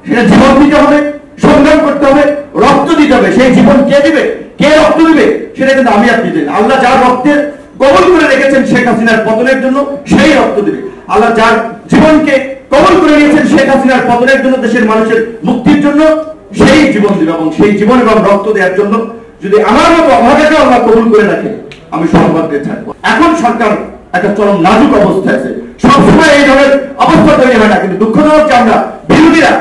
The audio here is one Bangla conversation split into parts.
সেটা জীবন দিতে হবে, সংগ্রাম করতে হবে, রক্ত দিতে হবে। সেই জীবন কে দিবে, কে রক্ত দিবে, সেটা কিন্তু আমি আপনি জানি। আল্লাহ যার রক্তের কবুল করে রেখেছেন শেখ হাসিনার পতনের জন্য, সেই রক্ত দিবে। আল্লাহ যার জীবনকে কবুল করে নিয়েছেন শেখ হাসিনার পতনের জন্য, দেশের মানুষের মুক্তির জন্য, সেই জীবন দিবে। এবং সেই জীবন এবং রক্ত দেওয়ার জন্য যদি আমার মতো অভাগাকে আল্লাহ কবুল করে রাখে, আমি সৌভাগ্যে থাকবো। এখন সরকার একটা চরম নাজুক অবস্থায় আছে, সবসময় এই ধরনের অবস্থা তৈরি হয় না, কিন্তু দুঃখজনক যে আমরা বিরোধীরা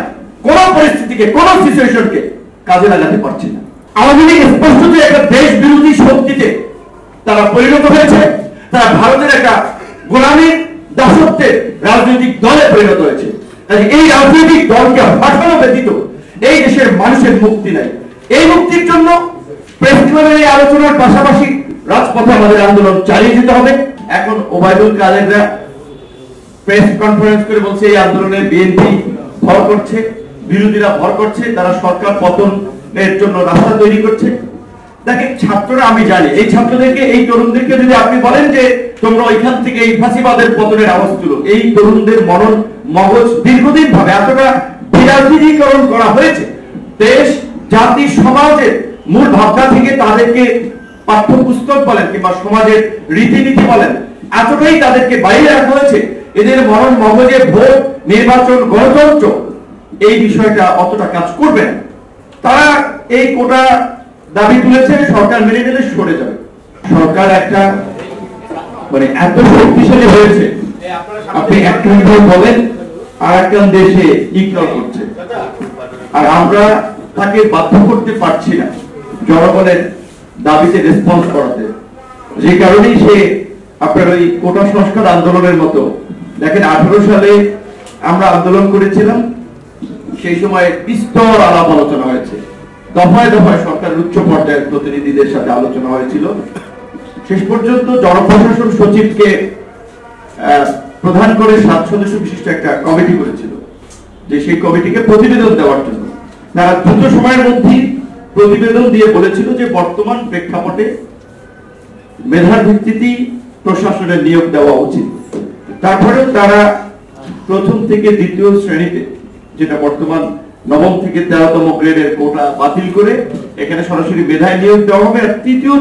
কোন পরিস্থিতিকে, কোন সিচুয়েশনকে কাজে লাগাতে পারছি না। আওয়ামী লীগ স্পষ্টতই একটা দেশ বিরোধী শক্তিতে তারা পরিণত হয়েছে। তারা ভারতের একটা গোলামীর দাসত্বের রাজনৈতিক দলে পরিণত হয়েছে। এই রাজনৈতিক দলকে হটানো ব্যতীত এই দেশের মানুষের মুক্তি নাই। এই মুক্তির জন্য প্রেস ক্লাবের এই আলোচনার পাশাপাশি রাজপথে আমাদের আন্দোলন চালিয়ে যেতে হবে। এখন ওবায়দুল কাদেররা প্রেস কনফারেন্স করে বলছে এই আন্দোলনে বিএনপি ভর করছে, বিরোধীরা ভর করছে, তারা সরকার পতনের জন্য রাস্তা তৈরি করছে। দেখেন ছাত্ররা, আমি জানি এই ছাত্রদেরকে, এই তরুণদেরকে যদি আপনি বলেন যে তোমরা ওইখান থেকে এই ফাঁসিবাদের পতনের আওয়াজ তুলো, এই তরুণদের মনন মগজ দীর্ঘদিন ভাবে এতটা বিরাজনীতিকরণ করা হয়েছে, দেশ জাতি সমাজের মূল ভাবনা থেকে তাদেরকে পাঠ্যপুস্তক বলেন কিংবা সমাজের রীতিনীতি বলেন, এতটাই তাদেরকে বাইরে রাখা হয়েছে। এদের মনন মগজে ভোট, নির্বাচন, গণতন্ত্র এই বিষয়টা অতটা কাজ করবে না। তারা এই কোটা দাবি তুলেছে, সরকার মেনে নিলে সরে যাবে। সরকার একটা মানে এত শক্তিশালী হয়েছে, আপনি একটা বলেন আর একটা দেশে ইগনোর করছে, আর আমরা তাকে বাধ্য করতে পারছি না জনগণের দাবিতে রেসপন্স করাতে। যে কারণেই সে আপনার ওই কোটা সংস্কার আন্দোলনের মতো, দেখেন 18 সালে আমরা আন্দোলন করেছিলাম, সেই সময় বিস্তর আলাপ আলোচনা হয়েছে, দফায় দফায় সরকারের উচ্চ পর্যায়ের প্রতিনিধিদের সাথে আলোচনা হয়েছিল। শেষ পর্যন্ত জনপ্রশাসন সচিবকে প্রধান করে 7 সদস্য বিশিষ্ট একটা কমিটি করেছিল, যে সেই কমিটিকে প্রতিবেদন দেওয়ার জন্য। তারা দ্রুত সময়ের মধ্যে প্রতিবেদন দিয়ে বলেছিল যে বর্তমান প্রেক্ষাপটে মেধার ভিত্তিতেই প্রশাসনের নিয়োগ দেওয়া উচিত। তারপরেও তারা প্রথম থেকে দ্বিতীয় শ্রেণীতে, যেটা বর্তমান নবম থেকে 13তম গ্রেডের কোটা বাতিল করে এখানে সরাসরি মেধায় নিয়োগ দেওয়া হবে, আর তৃতীয়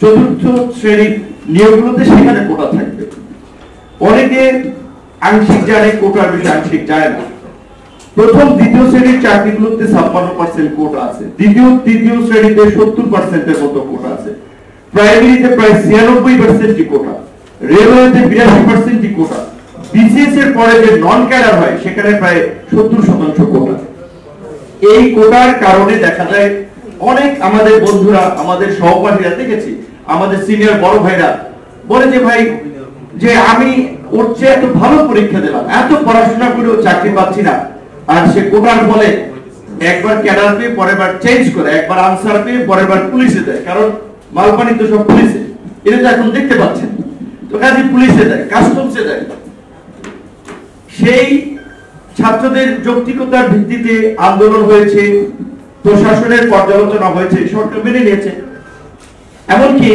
চতুর্থ শ্রেণীর নিয়োগগুলোতে সেখানে কোটা থাকবে। অনেকে আংশিক জানে কোটার বিষয়ে, আংশিক যায় না। প্রথম দ্বিতীয় শ্রেণীর চাকরিগুলোতে 56% কোটা আছে, দ্বিতীয় তৃতীয় শ্রেণীতে 70%-এর মতো কোটা আছে, প্রাইমারিতে প্রায় 96% কোটা, রেলওয়েতে 82% কোটা, বিসিএস এর পরে যে নন ক্যাডার হয় সেখানে প্রায় 70% কোটা। এই কোটার কারণে দেখা যায় অনেক আমাদের বন্ধুরা, আমাদের সহপাঠীরা, দেখেছি আমাদের সিনিয়র বড় ভাইরা বলে যে ভাই, যে আমি ওর চেয়ে এত ভালো পরীক্ষা দিলাম, এত পড়াশোনা করেও চাকরি পাচ্ছি না, আর সে কোটার বলে একবার ক্যাডার পেয়ে পরের বার চেঞ্জ করে, একবার আনসার পেয়ে পরের বার পুলিশে দেয়, কারণ মালপানি তো সব পুলিশে, এটা তো এখন দেখতে পাচ্ছেন। তো কাজে পুলিশে দেয়, কাস্টমসে দেয়। সেই ছাত্রদের যৌক্তিকতার ভিত্তিতে আন্দোলন হয়েছে, প্রশাসনের পর্যালোচনা হয়েছে, সরকার মেনে নিয়েছে। এমনকি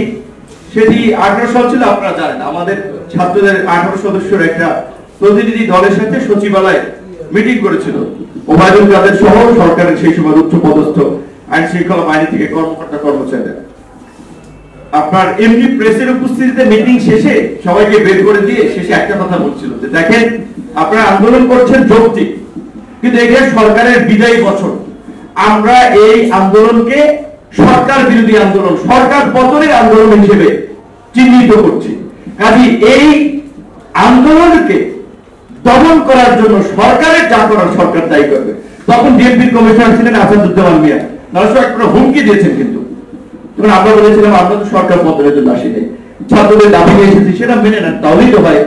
সেটি 18 সাল ছিল, আপনারা জানেন আমাদের ছাত্রদের 18 সদস্যের একটা প্রতিনিধি দলের সাথে সচিবালয়ে মিটিং করেছিল ওবায়দুল কাদের সহ সরকারের সেই সময় উচ্চ পদস্থ আইন শৃঙ্খলা বাহিনী থেকে কর্মকর্তা কর্মচারীরা। আপনার এমনি প্রেসের উপস্থিতিতে মিটিং শেষে সবাইকে বের করে দিয়ে শেষে একটা কথা বলছিল যে দেখেন, আপনারা আন্দোলন করছেন যৌক্তিক, কিন্তু এটা সরকারের বিদায়ী বছর, আমরা এই আন্দোলনকে সরকার বিরোধী আন্দোলন, সরকার পতনের আন্দোলন হিসেবে চিহ্নিত করছি। কাজে এই আন্দোলনকে দমন করার জন্য সরকারের যা করার সরকার তাই করবে। তখন বিএনপির কমিশনার ছিলেন আসাদুজ্জামান মিয়া, তারা একটা হুমকি দিয়েছেন, কিন্তু তখন আমরা বলেছিলাম আমরা তো সরকার পতনের জন্য আসিনি, ছাত্রদের দাবি এসেছি, সেটা মেনে নেন তাহলেই তো হয়।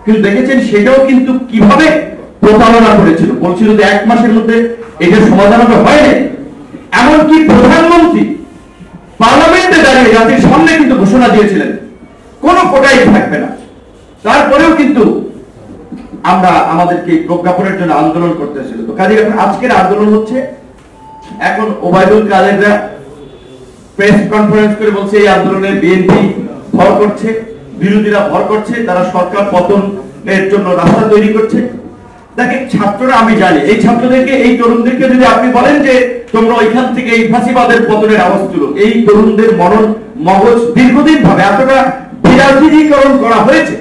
কিন্তু দেখেছেন সেটাও কিন্তু কিভাবে প্রতারণা করেছিল, বলছিল যে 1 মাসের মধ্যে এটার সমাধান হবে, হয়নি। এমনকি প্রধানমন্ত্রী পার্লামেন্টে দাঁড়িয়ে জাতির সামনে কিন্তু ঘোষণা দিয়েছিলেন কোনো কোটাই থাকবে না। তারপরেও কিন্তু আমরা আমাদেরকে প্রজ্ঞাপনের জন্য আন্দোলন করতে ছিল। তো কাজে আজকের আন্দোলন হচ্ছে, এখন ওবায়দুল কাদেররা প্রেস কনফারেন্স করে বলছে এই আন্দোলনে বিএনপি ভর করছে, বিরোধীরা ভর করছে, তারা সরকার পতনের জন্য রাস্তা তৈরি করছে। দেখেন ছাত্ররা, আমি জানি এই ছাত্রদেরকে, এই তরুণদেরকে যদি আপনি বলেন যে তোমরা ওইখান থেকে এই ফাঁসিবাদের পতনের আওয়াজ তুলো, এই তরুণদের মনন মগজ দীর্ঘদিন ভাবে এতটা বিরাজনীতিকরণ করা হয়েছে,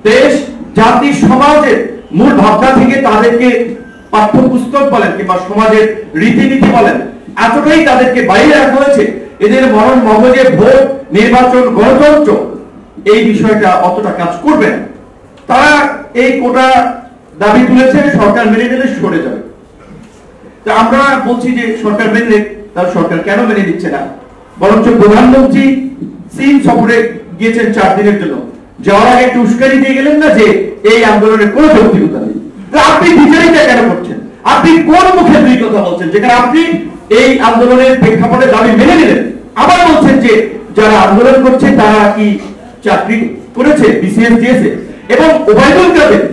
দেশ জাতি সমাজের মূল ভাবনা থেকে তাদেরকে পাঠ্যপুস্তক বলেন কিংবা সমাজের রীতিনীতি বলেন এতটাই তাদেরকে বাইরে রাখা হয়েছে, এদের মনন মগজে ভোট, নির্বাচন, গণতন্ত্র এই বিষয়টা অতটা কাজ করবে না। তারা এই কোটা দাবি তুলেছে, সরকার মেনে নিলে সরে যাবে। তা আমরা বলছি যে সরকার মেনে নিক, তার সরকার কেন মেনে নিচ্ছে না? বরঞ্চ প্রধানমন্ত্রী চীন সফরে গিয়েছেন 4 দিনের জন্য, যাওয়ার আগে একটু উস্কানি দিয়ে গেলেন না যে এই আন্দোলনের কোনো যৌক্তিকতা নেই। আপনি বিচারিতা কেন করছেন? আপনি কোন মুখে দুই কথা বলছেন, যেখানে আপনি এই আন্দোলনের প্রেক্ষাপটে দাবি মেনে নিলেন, আবার বলছেন যে যারা আন্দোলন করছে তারা কি চাকরি করেছে, বিসিএস দিয়েছে? এবং ওবায়দুল কাদের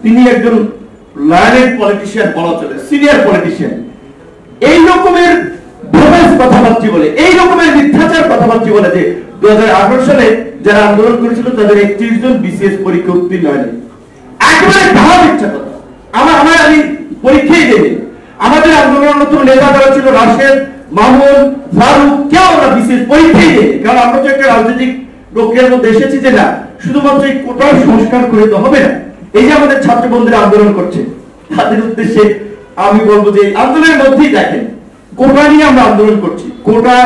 তিনি একজন লার্নেড পলিটিশিয়ান, বলা চলে সিনিয়র পলিটিশিয়ান, এই রকমের ভোগাস কথাবার্তা বলে, এই রকমের মিথ্যাচার কথাবার্তা বলে যে 2018 সালে যারা আন্দোলন করেছিল তাদের 31 জন বিসিএস পরীক্ষা উত্তীর্ণ হয়নি। একেবারে ঢাল মিথ্যা কথা। আমি পরীক্ষাই দেয়নি। আমাদের আন্দোলনরত নেতা যারা ছিল রাশেদ, মামুন, ফারুক, কেউ আমরা বিসিএস পরীক্ষাই দেয়নি, কারণ আমরা তো একটা রাজনৈতিক প্রক্রিয়ার মধ্যে এসেছি যে না শুধুমাত্র এই কোটার সংস্কার করে তো হবে না। এই যে আমাদের ছাত্র বন্ধুরা আন্দোলন করছে, তাদের উদ্দেশ্যে আমি বলবো যে আন্দোলনের মধ্যেই দেখেন কোটা নিয়ে আমরা আন্দোলন করছি। কোটা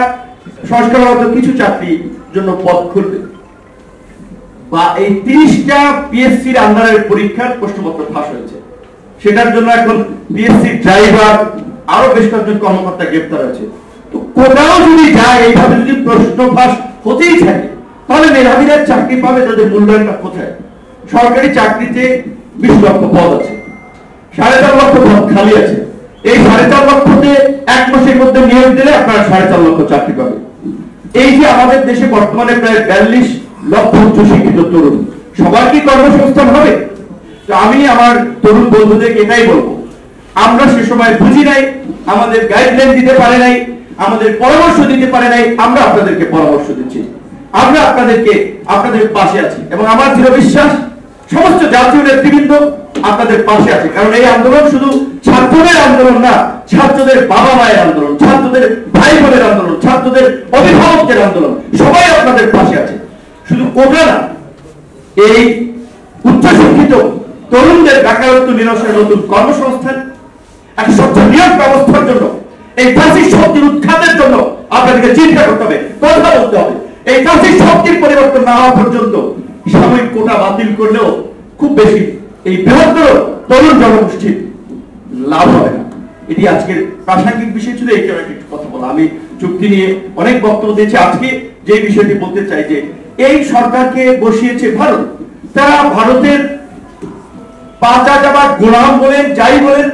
সংস্কার হয়তো কিছু চাকরির জন্য পদ খুলবে, বা এই 30টা পিএসসির আন্ডারের পরীক্ষার প্রশ্নপত্র ফাঁস হয়েছে, সেটার জন্য এখন পিএসসি ড্রাইভার আরো বেশ কয়েকজন কর্মকর্তা গ্রেপ্তার হয়েছে। তো কোটাও যদি যায় এইভাবে, যদি প্রশ্ন ফাঁস হতেই থাকে, তাহলে মেধাবীরা চাকরি পাবে, তাদের মূল্যায়নটা কোথায়? সরকারি চাকরিতে 20 লক্ষ পদ আছে, 4.5 লক্ষ পদ খালি আছে। এই 4.5 লক্ষতে 1 মাসের মধ্যে নিয়োগ দিলে আপনারা 4.5 লক্ষ চাকরি পাবে। এই যে আমাদের দেশে বর্তমানে প্রায় 42 লক্ষ উচ্চশিক্ষিত তরুণ, সবার কি কর্মসংস্থান হবে? তো আমি আমার তরুণ বন্ধুদেরকে এটাই বলবো, আমরা সে সময় বুঝি নাই, আমাদের গাইডলাইন দিতে পারে নাই, আমাদের পরামর্শ দিতে পারে নাই, আমরা আপনাদেরকে পরামর্শ দিচ্ছি, আমরা আপনাদের পাশে আছি, এবং আমার দৃঢ় বিশ্বাস সমস্ত জাতীয় নেতৃবৃন্দ আপনাদের পাশে আছে। কারণ এই আন্দোলন শুধু ছাত্রদের আন্দোলন না, ছাত্রদের বাবা মায়ের আন্দোলন, ছাত্রদের ভাই বোনের আন্দোলন, ছাত্রদের অভিভাবকদের আন্দোলন, সবাই আপনাদের পাশে আছে। শুধু কোটা না, এই উচ্চশিক্ষিত তরুণদের বেকারত্ব নিরসনের নতুন কর্মসংস্থান, একটা স্বচ্ছ নিয়োগ ব্যবস্থার জন্য, এই ফ্যাসিস্ট শক্তির উৎখাতের জন্য আপনাদেরকে চিন্তা করতে হবে, কথা বলতে হবে। এই ফ্যাসিস্ট শক্তির পরিবর্তন না হওয়া পর্যন্ত সাময়িক কোটা বাতিল করলেও খুব বেশি এই বৃহত্তর তরুণ জনগোষ্ঠীর লাভ হবে না। এটি আজকের প্রাসঙ্গিক বিষয় ছিল, এই কারণে একটু কথা বলা। আমি চুক্তি নিয়ে অনেক বক্তব্য দিয়েছি, আজকে যে বিষয়টি বলতে চাই যে এই সরকারকে বসিয়েছে ভারত, তারা ভারতের পাঁচা যাবার গোলাম বলেন, যাই বলেন,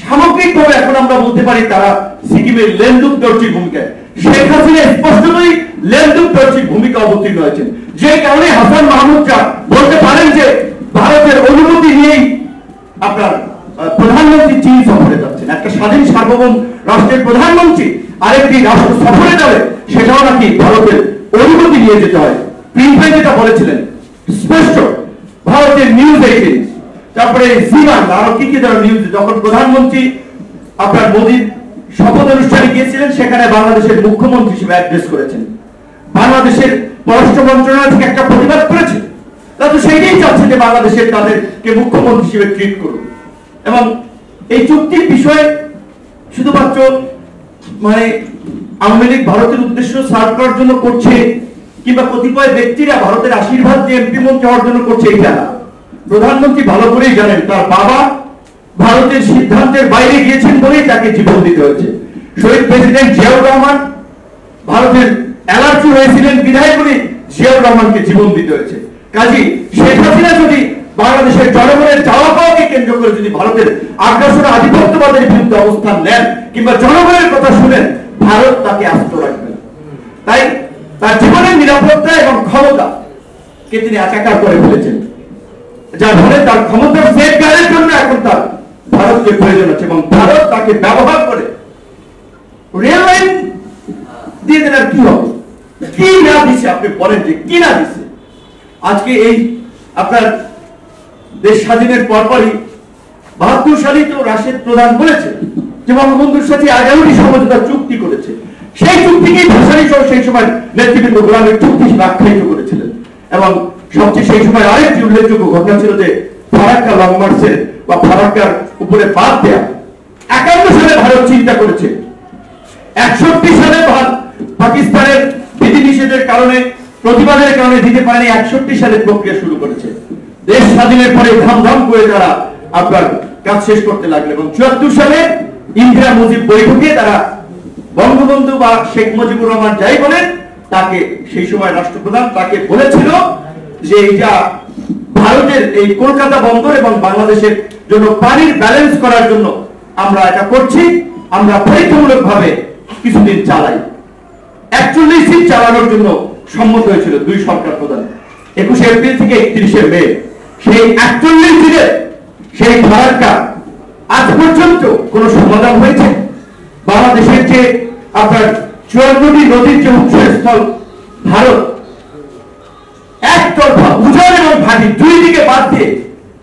সামগ্রিকভাবে এখন আমরা বলতে পারি তারা সিকিমের লেনদুক দর্জির ভূমিকায়, শেখ হাসিনা স্পষ্টতই লেনদুক দর্জির ভূমিকা অবতীর্ণ হয়েছেন, যে কারণে হাসান মাহমুদ বলতে পারেন যে ভারতের অনুমতি নিয়েই আপনার প্রধানমন্ত্রী চীন সফরে যাচ্ছেন। একটা স্বাধীন সার্বভৌম রাষ্ট্রের প্রধানমন্ত্রী আরেকটি রাষ্ট্র সফরে যাবে, সেটাও নাকি ভারতের অনুমতি নিয়ে যেতে হয়। প্রিন্সভাই যেটা বলেছিলেন স্পষ্ট, ভারতের নিউজ 18, তারপরে জিমান, আরো কি কি ধরনের নিউজ, যখন প্রধানমন্ত্রী আপনার মোদীর শপথ অনুষ্ঠানে গিয়েছিলেন, সেখানে বাংলাদেশের মুখ্যমন্ত্রী হিসেবে অ্যাড্রেস করেছেন, বাংলাদেশের পররাষ্ট্র মন্ত্রণালয় থেকে একটা প্রতিবাদ করেছে, তারা তো সেইটাই চাচ্ছে যে বাংলাদেশের তাদেরকে মুখ্যমন্ত্রী হিসেবে ট্রিট করুন। এবং এই চুক্তির বিষয়ে শুধুমাত্র মানে আওয়ামী লীগ ভারতের উদ্দেশ্য সার্ভ করার জন্য করছে, কিংবা কতিপয় ব্যক্তিরা ভারতের আশীর্বাদ দিয়ে এমপি মন্ত্রী হওয়ার জন্য করছে, এটা না। প্রধানমন্ত্রী ভালো করেই জানেন তার বাবা ভারতের সিদ্ধান্তের বাইরে গিয়েছেন বলেই তাকে জীবন দিতে হয়েছে। শহীদ প্রেসিডেন্ট জিয়াউর রহমান ভারতের অ্যালার্জি হয়েছিলেন বিধায় করে জিয়াউর রহমানকে জীবন দিতে হয়েছে। কাজী শেখ হাসিনা যদি বাংলাদেশের জনগণের চাওয়া পাওয়াকে কেন্দ্র করে যদি ভারতের আগ্রাসন আধিপত্যবাদের বিরুদ্ধে অবস্থান নেন, কিংবা জনগণের কথা শুনেন, ভারত তাকে আস্ত রাখবে। তাই তার জীবনের নিরাপত্তা এবং ক্ষমতা কে তিনি একাকার করে ফেলেছেন, যার ফলে তার ক্ষমতার সেফগার্ডের জন্য এখন তার ভারতকে প্রয়োজন আছে, এবং ভারত তাকে ব্যবহার করে রেল লাইন দিয়ে দেন। আর কি হবে? কি না দিচ্ছে আপনি বলেন, যে কি না দিচ্ছে? আজকে এই আপনার দেশ স্বাধীনের পরপরই 72 সালে তো রাশেদ প্রধান বলেছে যে বঙ্গবন্ধুর সাথে 11টি সমঝোতা চুক্তি করেছে। সেই চুক্তিকেই ভাসানী সহ সেই সময় নেতৃবৃন্দ গোলামের চুক্তি হিসেবে আখ্যায়িত করেছিলেন। এবং সবচেয়ে সেই সময় আরেকটি উল্লেখযোগ্য ঘটনা ছিল যে ফারাক্কা লং মার্চের বা ফারাক্কার উপরে বাদ দেয়া 51 সালে ভারত চিন্তা করেছে, 61 সালে পাকিস্তানের বিধিনিষেধের কারণে প্রতিবাদের কারণে দিতে পারেনি, 61 সালে প্রক্রিয়া শুরু করেছে। দেশ স্বাধীনের পরে ধাম করে তারা আপনার কাজ শেষ করতে লাগলো এবং 74 সালে ইন্দিরা মুজিব বৈঠকে তারা বঙ্গবন্ধু বা শেখ মুজিবুর রহমান যাই বলেন তাকে সেই সময় রাষ্ট্রপ্রধান তাকে বলেছিল যে এটা ভারতের এই কলকাতা বন্দর এবং বাংলাদেশের জন্য পানির ব্যালেন্স করার জন্য আমরা এটা করছি, আমরা পরীক্ষামূলকভাবে কিছুদিন চালাই। 41 দিন চালানোর জন্য সম্মত হয়েছিল দুই সরকার প্রধান। 21 এপ্রিল থেকে 31 মে সেই 41 দিনের সেই ফারাক্কা আজ পর্যন্ত কোন সমাধান হয়েছে? বাংলাদেশের যে আপনার 54টি নদীর যে উৎসস্থল ভারত একতরফা উজান এবং ভাটি দুই দিকে বাদ দিয়ে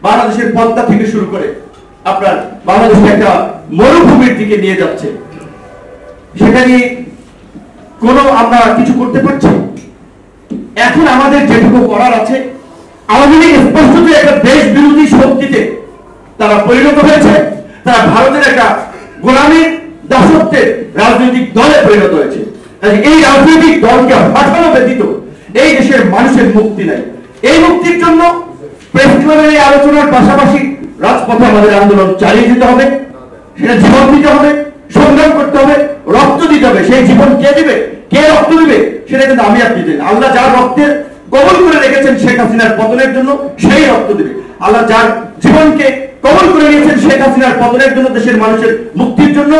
বাংলাদেশের পদ্মা থেকে শুরু করে আপনার বাংলাদেশকে একটা মরুভূমির দিকে নিয়ে যাচ্ছে। সেখানে কোনো আমরা কিছু করতে পারছি? এখন আমাদের যেটুকু করার আছে, আওয়ামী লীগ স্পষ্টত একটা দেশ বিরোধী শক্তিতে তারা পরিণত হয়েছে, তারা ভারতের একটা গোলামী দাসত্বের রাজনৈতিক দলে পরিণত হয়েছে। এই রাজনৈতিক দলকে হটানো ব্যতীত এই দেশের মানুষের মুক্তি নাই। এই মুক্তির জন্য প্রেস ক্লাবের এই আলোচনার পাশাপাশি রাজপথে আমাদের আন্দোলন চালিয়ে যেতে হবে, সেটা জীবন দিতে হবে, সংগ্রাম করতে হবে, রক্ত দিতে হবে। সেই জীবন কে দিবে, কে রক্ত দিবে সেটা কিন্তু আমি আপনি জানি। আল্লাহ যার রক্তের কবল করে রেখেছেন শেখ হাসিনার পতনের জন্য সেই রক্ত দিবে। আল্লাহ যার জীবনকে কবল করে নিয়েছেন শেখ হাসিনার পতনের জন্য, দেশের মানুষের মুক্তির জন্য,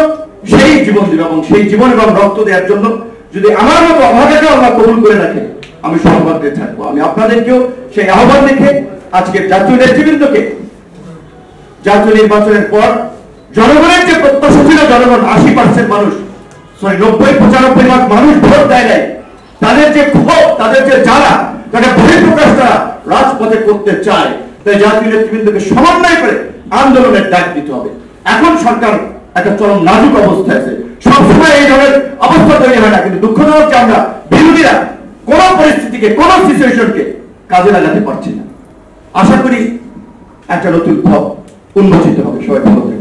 সেই জীবন দিবে। এবং সেই জীবন এবং রক্ত দেওয়ার জন্য যদি আমার মতো অভাগাকে আল্লাহ কবুল করে রাখে আমি সর্বাগ্রে থাকবো। আমি আপনাদেরকেও সেই আহ্বান রেখে আজকে জাতীয় নেতৃবৃন্দকে জাতীয় নির্বাচনের পর জনগণের যে প্রত্যাশা ছিল, জনগণ 80% মানুষ 90-95 লাখ মানুষ ভোট দেয় নাই, তাদের যে ক্ষোভ, তাদের যে জ্বালা, তাদের বহিঃপ্রকাশ তারা রাজপথে করতে চায়। তাই জাতীয় নেতৃবৃন্দকে সমন্বয় করে আন্দোলনের ডাক দিতে হবে। এখন সরকার একটা চরম নাজুক অবস্থায় আছে, সবসময় এই ধরনের অবস্থা তৈরি হয় না, কিন্তু দুঃখজনক যে আমরা বিরোধীরা কোন পরিস্থিতিকে, কোন সিচুয়েশনকে কাজে লাগাতে পারছি না। আশা করি একটা নতুন পথ উন্মোচিত হবে। সবাই ভালো থাকবে।